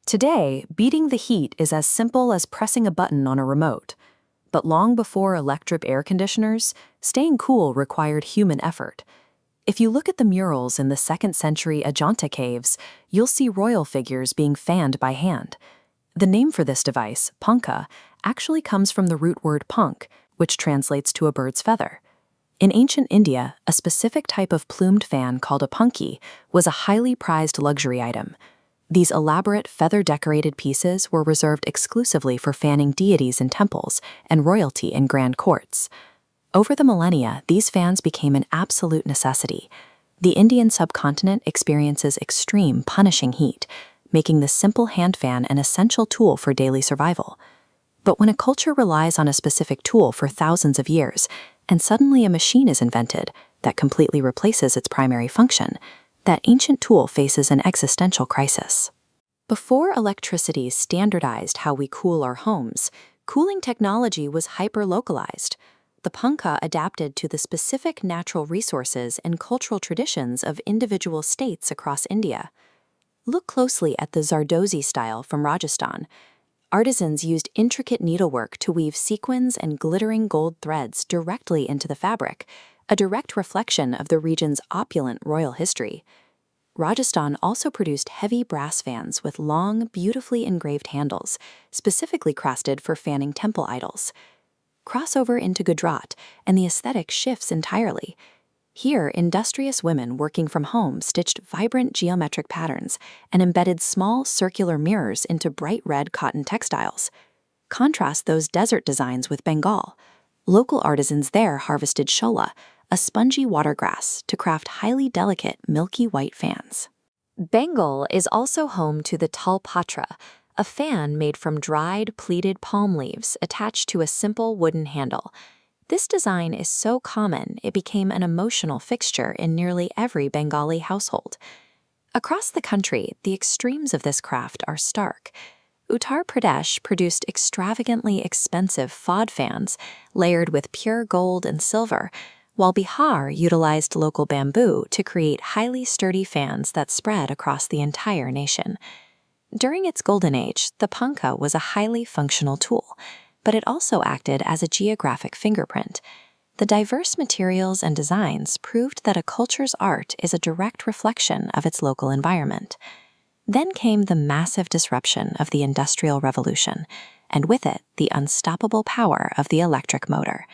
Today, beating the heat is as simple as pressing a button on a remote. But long before electric air conditioners, staying cool required human effort. If you look at the murals in the 2nd century Ajanta caves, you'll see royal figures being fanned by hand. The name for this device, Pankha, actually comes from the root word pank, which translates to a bird's feather. In ancient India, a specific type of plumed fan called a pankhi was a highly prized luxury item. These elaborate feather-decorated pieces were reserved exclusively for fanning deities in temples and royalty in grand courts. Over the millennia, these fans became an absolute necessity. The Indian subcontinent experiences extreme, punishing heat, making the simple hand fan an essential tool for daily survival. But when a culture relies on a specific tool for thousands of years, and suddenly a machine is invented that completely replaces its primary function, that ancient tool faces an existential crisis. Before electricity standardized how we cool our homes, cooling technology was hyper-localized. The Pankha adapted to the specific natural resources and cultural traditions of individual states across India. Look closely at the Zardozi style from Rajasthan. Artisans used intricate needlework to weave sequins and glittering gold threads directly into the fabric, a direct reflection of the region's opulent royal history. Rajasthan also produced heavy brass fans with long, beautifully engraved handles, specifically crafted for fanning temple idols. Cross over into Gujarat, and the aesthetic shifts entirely. Here, industrious women working from home stitched vibrant geometric patterns and embedded small circular mirrors into bright red cotton textiles. Contrast those desert designs with Bengal. Local artisans there harvested shola, a spongy watergrass, to craft highly delicate, milky white fans. Bengal is also home to the talpatra, a fan made from dried, pleated palm leaves attached to a simple wooden handle. This design is so common it became an emotional fixture in nearly every Bengali household. Across the country, the extremes of this craft are stark. Uttar Pradesh produced extravagantly expensive fod fans layered with pure gold and silver, while Bihar utilized local bamboo to create highly sturdy fans that spread across the entire nation. During its golden age, the Pankha was a highly functional tool, but it also acted as a geographic fingerprint. The diverse materials and designs proved that a culture's art is a direct reflection of its local environment. Then came the massive disruption of the Industrial Revolution, and with it, the unstoppable power of the electric motor.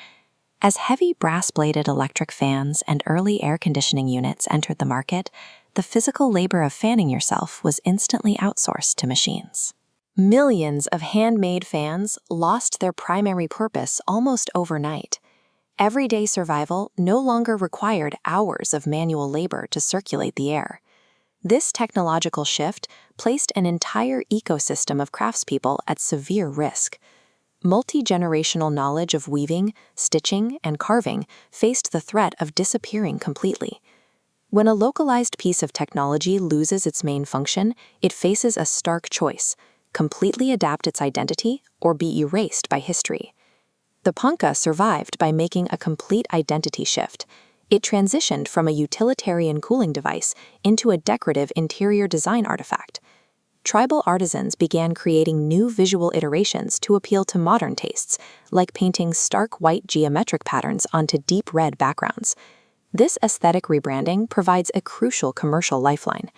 As heavy brass-bladed electric fans and early air conditioning units entered the market, the physical labor of fanning yourself was instantly outsourced to machines. Millions of handmade fans lost their primary purpose almost overnight. Everyday survival no longer required hours of manual labor to circulate the air. This technological shift placed an entire ecosystem of craftspeople at severe risk. Multi-generational knowledge of weaving, stitching, and carving faced the threat of disappearing completely. When a localized piece of technology loses its main function, it faces a stark choice: completely adapt its identity or be erased by history. The Pankha survived by making a complete identity shift. It transitioned from a utilitarian cooling device into a decorative interior design artifact. Tribal artisans began creating new visual iterations to appeal to modern tastes, like painting stark white geometric patterns onto deep red backgrounds. This aesthetic rebranding provides a crucial commercial lifeline.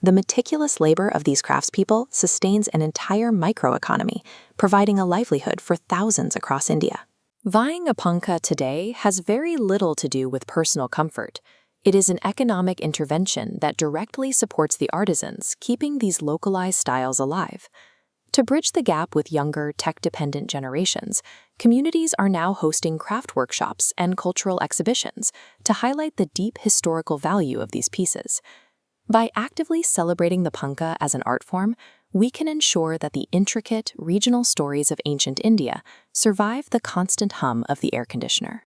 The meticulous labor of these craftspeople sustains an entire microeconomy, providing a livelihood for thousands across India. Buying a Pankha today has very little to do with personal comfort. It is an economic intervention that directly supports the artisans, keeping these localized styles alive. To bridge the gap with younger, tech-dependent generations, communities are now hosting craft workshops and cultural exhibitions to highlight the deep historical value of these pieces. By actively celebrating the Pankha as an art form, we can ensure that the intricate, regional stories of ancient India survive the constant hum of the air conditioner.